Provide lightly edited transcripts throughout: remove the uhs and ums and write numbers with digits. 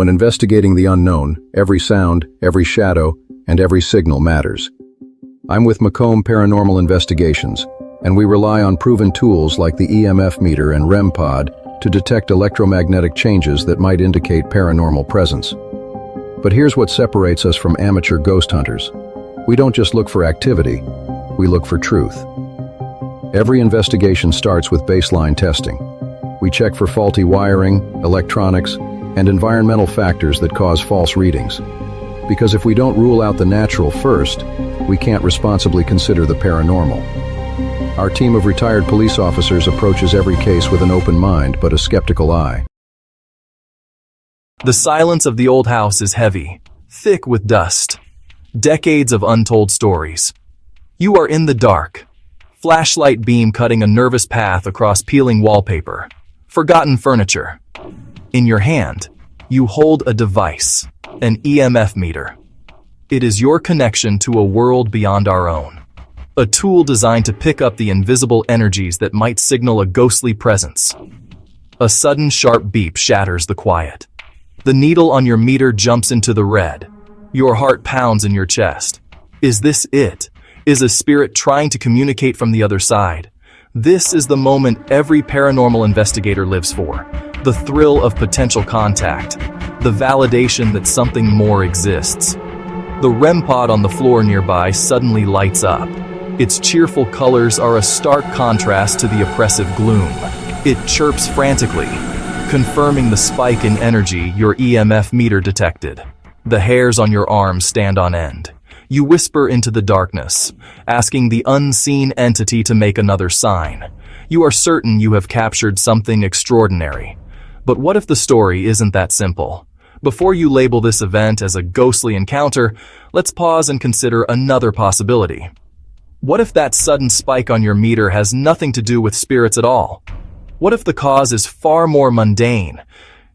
When investigating the unknown, every sound, every shadow, and every signal matters. I'm with Macomb Paranormal Investigations, and we rely on proven tools like the EMF meter and REM pod to detect electromagnetic changes that might indicate paranormal presence. But here's what separates us from amateur ghost hunters. We don't just look for activity, we look for truth. Every investigation starts with baseline testing. We check for faulty wiring, electronics, and environmental factors that cause false readings. Because if we don't rule out the natural first, we can't responsibly consider the paranormal. Our team of retired police officers approaches every case with an open mind but a skeptical eye. The silence of the old house is heavy, thick with dust. Decades of untold stories. You are in the dark. Flashlight beam cutting a nervous path across peeling wallpaper. Forgotten furniture. In your hand, you hold a device, an EMF meter. It is your connection to a world beyond our own. A tool designed to pick up the invisible energies that might signal a ghostly presence. A sudden sharp beep shatters the quiet. The needle on your meter jumps into the red. Your heart pounds in your chest. Is this it? Is a spirit trying to communicate from the other side? This is the moment every paranormal investigator lives for. The thrill of potential contact. The validation that something more exists. The REM pod on the floor nearby suddenly lights up. Its cheerful colors are a stark contrast to the oppressive gloom. It chirps frantically, confirming the spike in energy your EMF meter detected. The hairs on your arms stand on end. You whisper into the darkness, asking the unseen entity to make another sign. You are certain you have captured something extraordinary. But what if the story isn't that simple? Before you label this event as a ghostly encounter, let's pause and consider another possibility. What if that sudden spike on your meter has nothing to do with spirits at all? What if the cause is far more mundane,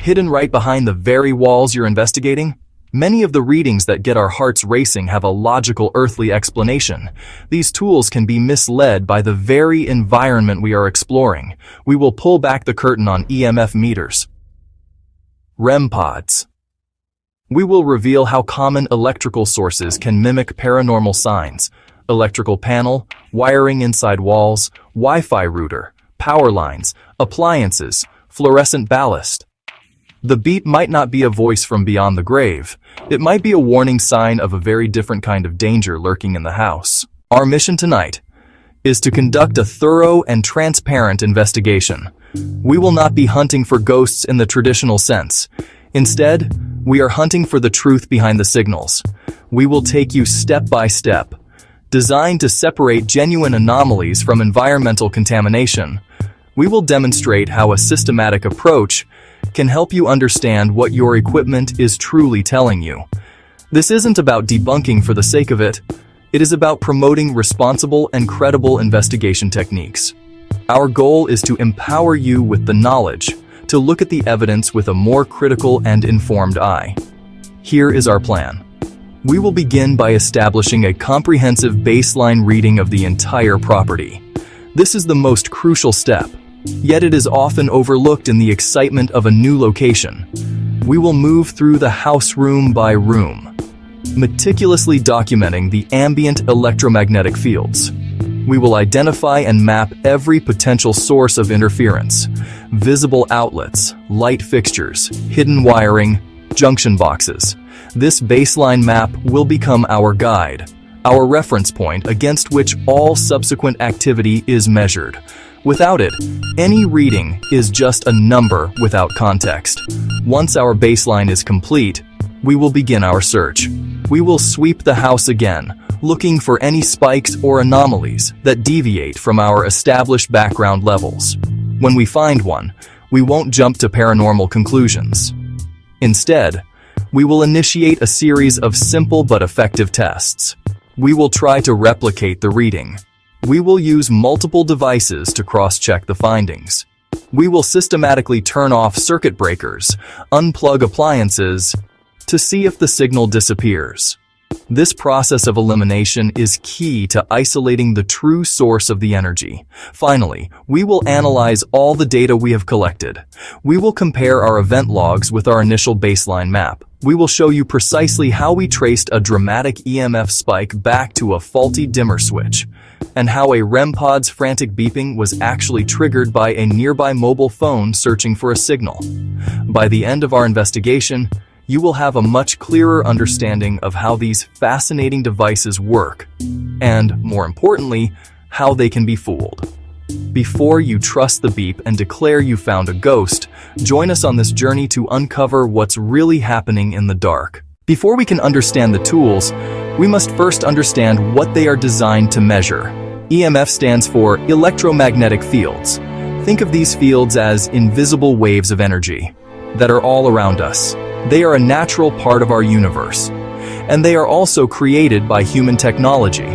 hidden right behind the very walls you're investigating? Many of the readings that get our hearts racing have a logical earthly explanation. These tools can be misled by the very environment we are exploring. We will pull back the curtain on EMF meters. REM pods. We will reveal how common electrical sources can mimic paranormal signs. Electrical panel, wiring inside walls, Wi-Fi router, power lines, appliances, fluorescent ballast. The beep might not be a voice from beyond the grave. It might be a warning sign of a very different kind of danger lurking in the house. Our mission tonight is to conduct a thorough and transparent investigation. We will not be hunting for ghosts in the traditional sense. Instead, we are hunting for the truth behind the signals. We will take you step by step, designed to separate genuine anomalies from environmental contamination. We will demonstrate how a systematic approach can help you understand what your equipment is truly telling you. This isn't about debunking for the sake of it. It is about promoting responsible and credible investigation techniques. Our goal is to empower you with the knowledge to look at the evidence with a more critical and informed eye. Here is our plan. We will begin by establishing a comprehensive baseline reading of the entire property. This is the most crucial step, yet it is often overlooked in the excitement of a new location. We will move through the house room by room, meticulously documenting the ambient electromagnetic fields. We will identify and map every potential source of interference: visible outlets, light fixtures, hidden wiring, junction boxes. This baseline map will become our guide, our reference point against which all subsequent activity is measured. Without it, any reading is just a number without context. Once our baseline is complete, we will begin our search. We will sweep the house again, looking for any spikes or anomalies that deviate from our established background levels. When we find one, we won't jump to paranormal conclusions. Instead, we will initiate a series of simple but effective tests. We will try to replicate the reading. We will use multiple devices to cross-check the findings. We will systematically turn off circuit breakers, unplug appliances, to see if the signal disappears. This process of elimination is key to isolating the true source of the energy. Finally, we will analyze all the data we have collected. We will compare our event logs with our initial baseline map. We will show you precisely how we traced a dramatic EMF spike back to a faulty dimmer switch, and how a REM pod's frantic beeping was actually triggered by a nearby mobile phone searching for a signal. By the end of our investigation, you will have a much clearer understanding of how these fascinating devices work, and, more importantly, how they can be fooled. Before you trust the beep and declare you found a ghost, join us on this journey to uncover what's really happening in the dark. Before we can understand the tools, we must first understand what they are designed to measure. EMF stands for electromagnetic fields. Think of these fields as invisible waves of energy that are all around us. They are a natural part of our universe, and they are also created by human technology.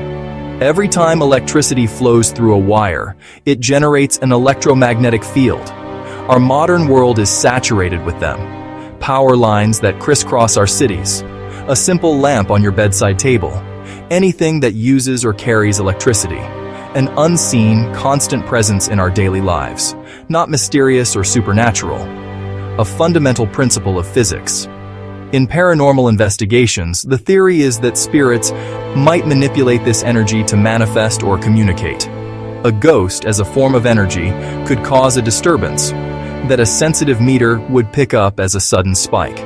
Every time electricity flows through a wire, it generates an electromagnetic field. Our modern world is saturated with them. Power lines that crisscross our cities, a simple lamp on your bedside table, anything that uses or carries electricity, an unseen, constant presence in our daily lives, not mysterious or supernatural. A fundamental principle of physics. In paranormal investigations, the theory is that spirits might manipulate this energy to manifest or communicate. A ghost, as a form of energy, could cause a disturbance that a sensitive meter would pick up as a sudden spike.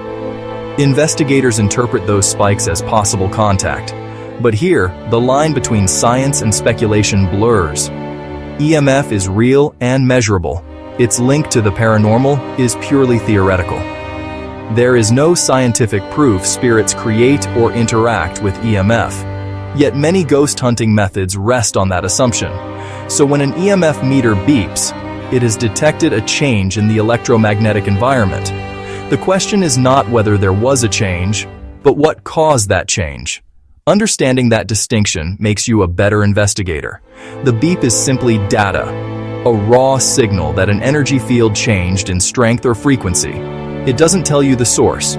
Investigators interpret those spikes as possible contact, but here, the line between science and speculation blurs. EMF is real and measurable. Its link to the paranormal is purely theoretical. There is no scientific proof spirits create or interact with EMF. Yet many ghost hunting methods rest on that assumption. So when an EMF meter beeps, it has detected a change in the electromagnetic environment. The question is not whether there was a change, but what caused that change. Understanding that distinction makes you a better investigator. The beep is simply data, a raw signal that an energy field changed in strength or frequency. It doesn't tell you the source.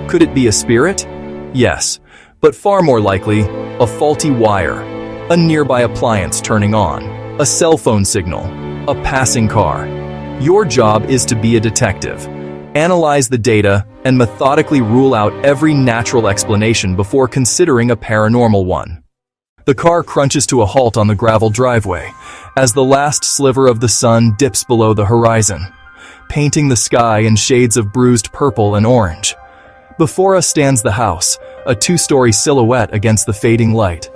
Could it be a spirit? Yes, but far more likely, a faulty wire, a nearby appliance turning on, a cell phone signal, a passing car. Your job is to be a detective. Analyze the data and methodically rule out every natural explanation before considering a paranormal one. The car crunches to a halt on the gravel driveway as the last sliver of the sun dips below the horizon, painting the sky in shades of bruised purple and orange. Before us stands the house, a two-story silhouette against the fading light.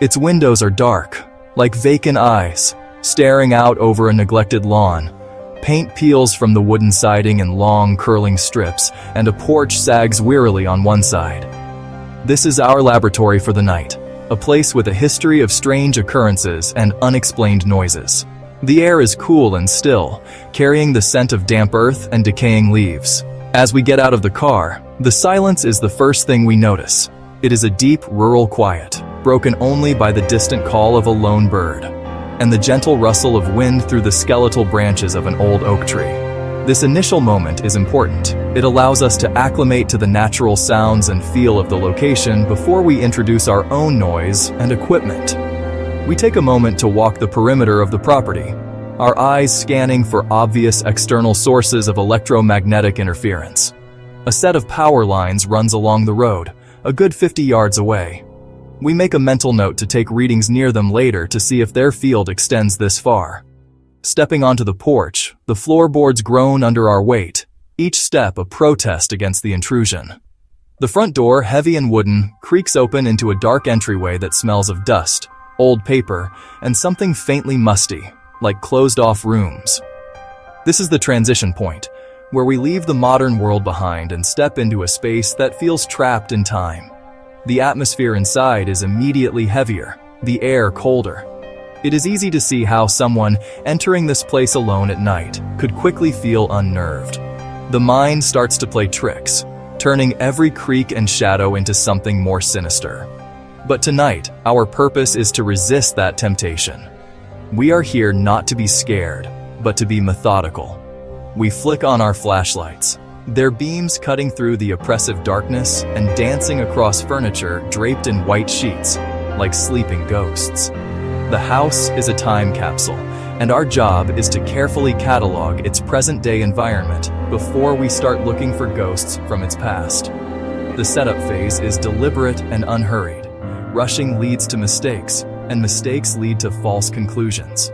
Its windows are dark, like vacant eyes, staring out over a neglected lawn. Paint peels from the wooden siding in long, curling strips, and a porch sags wearily on one side. This is our laboratory for the night, a place with a history of strange occurrences and unexplained noises. The air is cool and still, carrying the scent of damp earth and decaying leaves. As we get out of the car, the silence is the first thing we notice. It is a deep, rural quiet, broken only by the distant call of a lone bird, and the gentle rustle of wind through the skeletal branches of an old oak tree. This initial moment is important. It allows us to acclimate to the natural sounds and feel of the location before we introduce our own noise and equipment. We take a moment to walk the perimeter of the property, our eyes scanning for obvious external sources of electromagnetic interference. A set of power lines runs along the road, a good 50 yards away. We make a mental note to take readings near them later to see if their field extends this far. Stepping onto the porch, the floorboards groan under our weight, each step a protest against the intrusion. The front door, heavy and wooden, creaks open into a dark entryway that smells of dust, old paper, and something faintly musty, like closed-off rooms. This is the transition point, where we leave the modern world behind and step into a space that feels trapped in time. The atmosphere inside is immediately heavier, the air colder. It is easy to see how someone entering this place alone at night could quickly feel unnerved. The mind starts to play tricks, turning every creak and shadow into something more sinister. But tonight, our purpose is to resist that temptation. We are here not to be scared, but to be methodical. We flick on our flashlights, their beams cutting through the oppressive darkness and dancing across furniture draped in white sheets, like sleeping ghosts. The house is a time capsule, and our job is to carefully catalog its present-day environment before we start looking for ghosts from its past. The setup phase is deliberate and unhurried. Rushing leads to mistakes, and mistakes lead to false conclusions.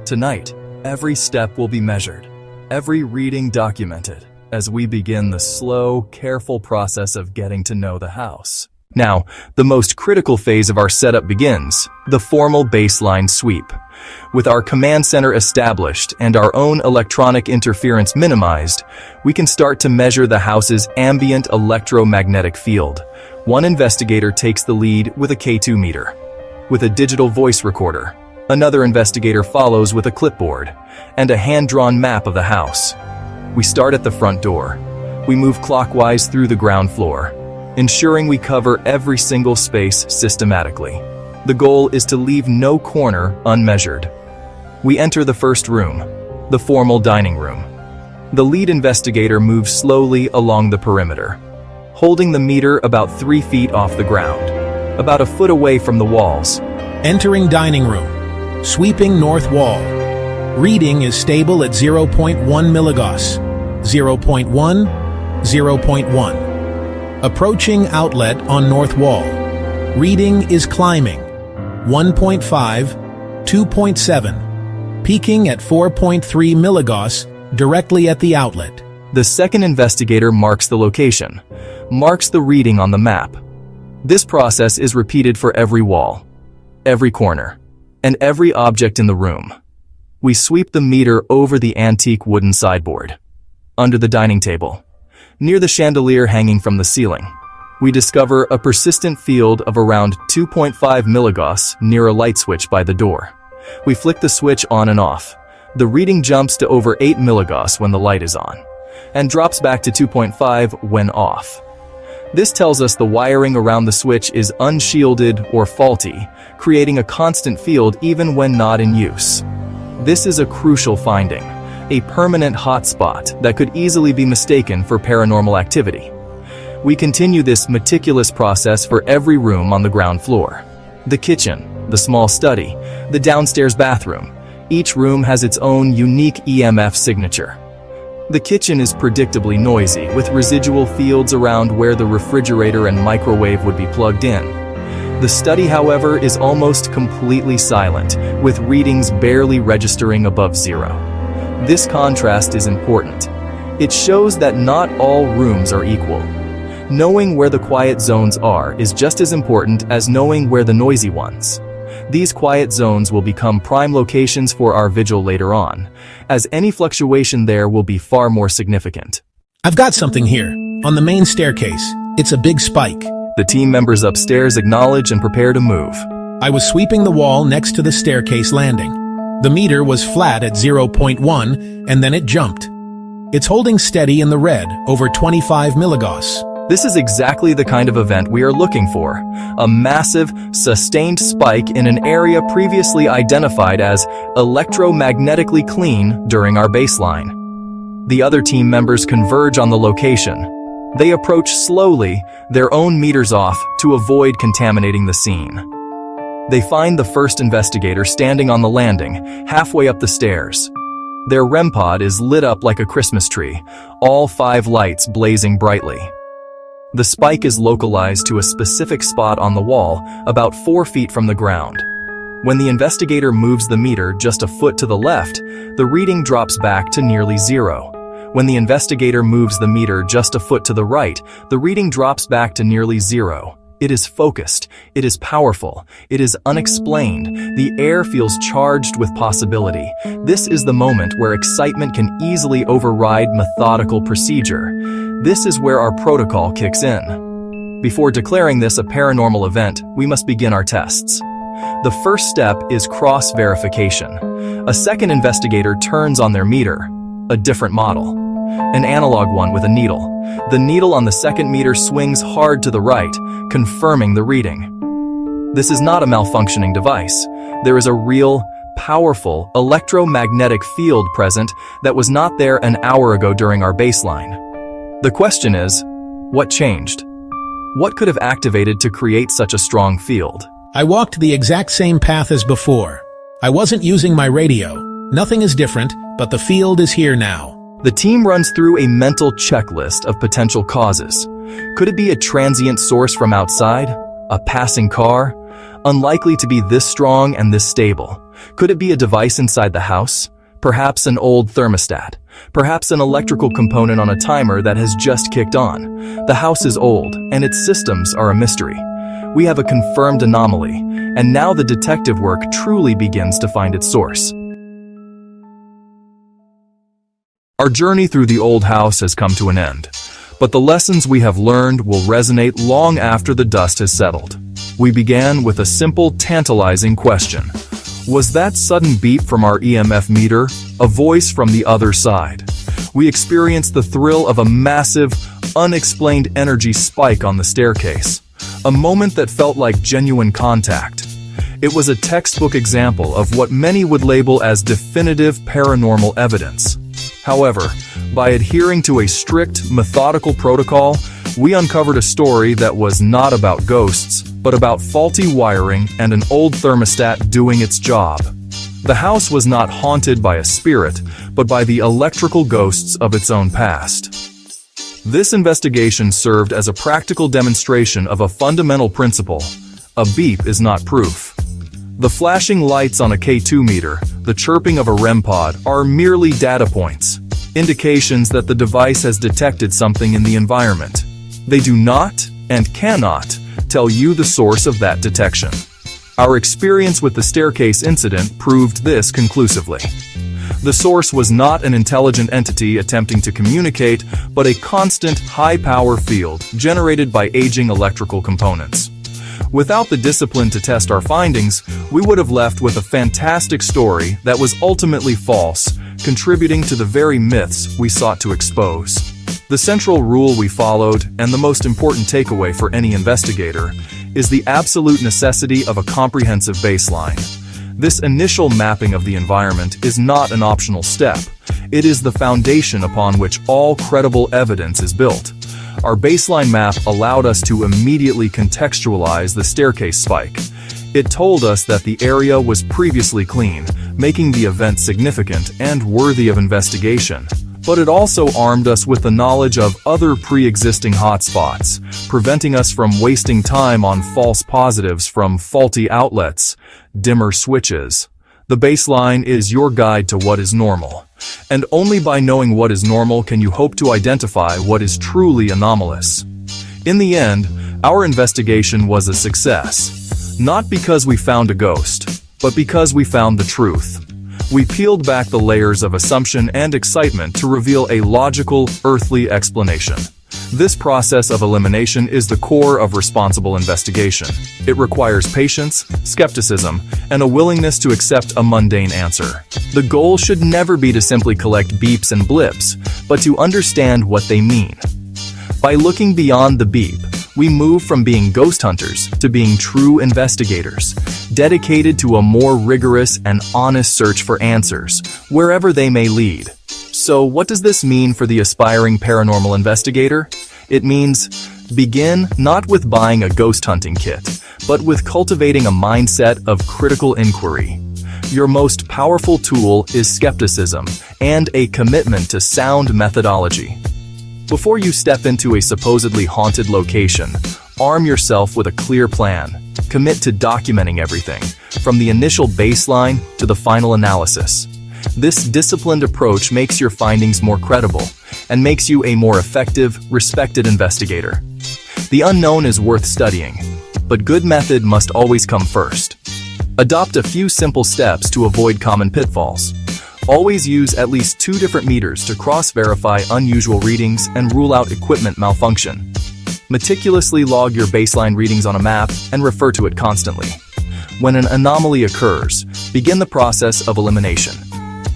Tonight, every step will be measured, every reading documented, as we begin the slow, careful process of getting to know the house. Now, the most critical phase of our setup begins, the formal baseline sweep. With our command center established and our own electronic interference minimized, we can start to measure the house's ambient electromagnetic field. One investigator takes the lead with a K2 meter, with a digital voice recorder. Another investigator follows with a clipboard and a hand-drawn map of the house. We start at the front door. We move clockwise through the ground floor, ensuring we cover every single space systematically. The goal is to leave no corner unmeasured. We enter the first room, the formal dining room. The lead investigator moves slowly along the perimeter, holding the meter about 3 feet off the ground, about a foot away from the walls. Entering dining room. Sweeping north wall. Reading is stable at 0.1 milligauss. 0.1, 0.1. Approaching outlet on north wall. Reading is climbing. 1.5, 2.7. Peaking at 4.3 milligauss directly at the outlet. The second investigator marks the location, marks the reading on the map. This process is repeated for every wall, every corner, and every object in the room. We sweep the meter over the antique wooden sideboard, under the dining table, near the chandelier hanging from the ceiling. We discover a persistent field of around 2.5 milligauss near a light switch by the door. We flick the switch on and off. The reading jumps to over 8 milligauss when the light is on, and drops back to 2.5 when off. This tells us the wiring around the switch is unshielded or faulty, creating a constant field even when not in use. This is a crucial finding, a permanent hotspot that could easily be mistaken for paranormal activity. We continue this meticulous process for every room on the ground floor. The kitchen, the small study, the downstairs bathroom. Each room has its own unique EMF signature. The kitchen is predictably noisy, with residual fields around where the refrigerator and microwave would be plugged in. The study, however, is almost completely silent, with readings barely registering above zero. This contrast is important. It shows that not all rooms are equal. Knowing where the quiet zones are is just as important as knowing where the noisy ones. These quiet zones will become prime locations for our vigil later on, as any fluctuation there will be far more significant. I've got something here. On the main staircase. It's a big spike. The team members upstairs acknowledge and prepare to move. I was sweeping the wall next to the staircase landing. The meter was flat at 0.1, and then it jumped. It's holding steady in the red, over 25 milligauss. This is exactly the kind of event we are looking for. A massive, sustained spike in an area previously identified as electromagnetically clean during our baseline. The other team members converge on the location. They approach slowly, their own meters off, to avoid contaminating the scene. They find the first investigator standing on the landing, halfway up the stairs. Their REM pod is lit up like a Christmas tree, all 5 lights blazing brightly. The spike is localized to a specific spot on the wall, about 4 feet from the ground. When the investigator moves the meter just a foot to the left, the reading drops back to nearly zero. When the investigator moves the meter just a foot to the right, the reading drops back to nearly zero. It is focused, it is powerful, it is unexplained. The air feels charged with possibility. This is the moment where excitement can easily override methodical procedure. This is where our protocol kicks in. Before declaring this a paranormal event, we must begin our tests. The first step is cross-verification. A second investigator turns on their meter, a different model, an analog one with a needle. The needle on the second meter swings hard to the right, confirming the reading. This is not a malfunctioning device. There is a real, powerful electromagnetic field present that was not there an hour ago during our baseline. The question is, what changed? What could have activated to create such a strong field? I walked the exact same path as before. I wasn't using my radio. Nothing is different, but the field is here now. The team runs through a mental checklist of potential causes. Could it be a transient source from outside? A passing car? Unlikely to be this strong and this stable. Could it be a device inside the house? Perhaps an old thermostat. Perhaps an electrical component on a timer that has just kicked on. The house is old, and its systems are a mystery. We have a confirmed anomaly, and now the detective work truly begins to find its source. Our journey through the old house has come to an end, but the lessons we have learned will resonate long after the dust has settled. We began with a simple, tantalizing question. Was that sudden beep from our EMF meter a voice from the other side? We experienced the thrill of a massive, unexplained energy spike on the staircase, a moment that felt like genuine contact. It was a textbook example of what many would label as definitive paranormal evidence. However, by adhering to a strict, methodical protocol, we uncovered a story that was not about ghosts, but about faulty wiring and an old thermostat doing its job. The house was not haunted by a spirit, but by the electrical ghosts of its own past. This investigation served as a practical demonstration of a fundamental principle. A beep is not proof. The flashing lights on a K2 meter, the chirping of a REM pod, are merely data points, indications that the device has detected something in the environment. They do not, and cannot, tell you the source of that detection. Our experience with the staircase incident proved this conclusively. The source was not an intelligent entity attempting to communicate, but a constant, high-power field generated by aging electrical components. Without the discipline to test our findings, we would have left with a fantastic story that was ultimately false, contributing to the very myths we sought to expose. The central rule we followed, and the most important takeaway for any investigator, is the absolute necessity of a comprehensive baseline. This initial mapping of the environment is not an optional step. It is the foundation upon which all credible evidence is built. Our baseline map allowed us to immediately contextualize the staircase spike. It told us that the area was previously clean, making the event significant and worthy of investigation. But it also armed us with the knowledge of other pre-existing hotspots, preventing us from wasting time on false positives from faulty outlets, dimmer switches. The baseline is your guide to what is normal. And only by knowing what is normal can you hope to identify what is truly anomalous. In the end, our investigation was a success. Not because we found a ghost, but because we found the truth. We peeled back the layers of assumption and excitement to reveal a logical, earthly explanation. This process of elimination is the core of responsible investigation. It requires patience, skepticism, and a willingness to accept a mundane answer. The goal should never be to simply collect beeps and blips, but to understand what they mean. By looking beyond the beep, we move from being ghost hunters to being true investigators, dedicated to a more rigorous and honest search for answers, wherever they may lead. So what does this mean for the aspiring paranormal investigator? It means begin not with buying a ghost hunting kit, but with cultivating a mindset of critical inquiry. Your most powerful tool is skepticism and a commitment to sound methodology. Before you step into a supposedly haunted location, arm yourself with a clear plan. Commit to documenting everything, from the initial baseline to the final analysis. This disciplined approach makes your findings more credible and makes you a more effective, respected investigator. The unknown is worth studying, but good method must always come first. Adopt a few simple steps to avoid common pitfalls. Always use at least 2 different meters to cross-verify unusual readings and rule out equipment malfunction. Meticulously log your baseline readings on a map and refer to it constantly. When an anomaly occurs, begin the process of elimination.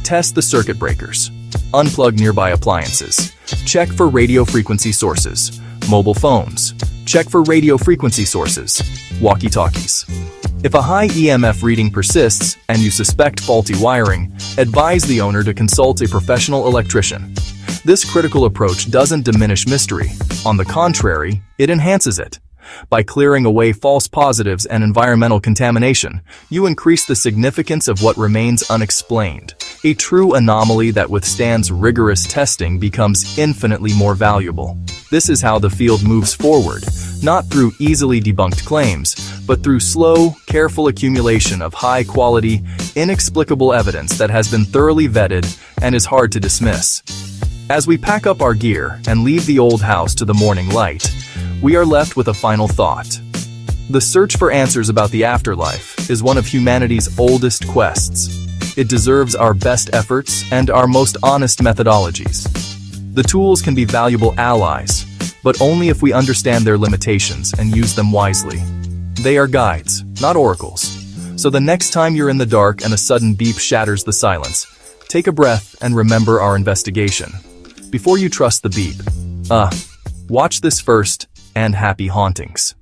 Test the circuit breakers. Unplug nearby appliances. Check for radio frequency sources. Mobile phones. Check for radio frequency sources. Walkie-talkies. If a high EMF reading persists and you suspect faulty wiring, advise the owner to consult a professional electrician. This critical approach doesn't diminish mystery. On the contrary, it enhances it. By clearing away false positives and environmental contamination, you increase the significance of what remains unexplained. A true anomaly that withstands rigorous testing becomes infinitely more valuable. This is how the field moves forward, not through easily debunked claims, but through slow, careful accumulation of high-quality, inexplicable evidence that has been thoroughly vetted and is hard to dismiss. As we pack up our gear and leave the old house to the morning light, we are left with a final thought. The search for answers about the afterlife is one of humanity's oldest quests. It deserves our best efforts and our most honest methodologies. The tools can be valuable allies, but only if we understand their limitations and use them wisely. They are guides, not oracles. So the next time you're in the dark and a sudden beep shatters the silence, take a breath and remember our investigation. Before you trust the beep, watch this first, and happy hauntings.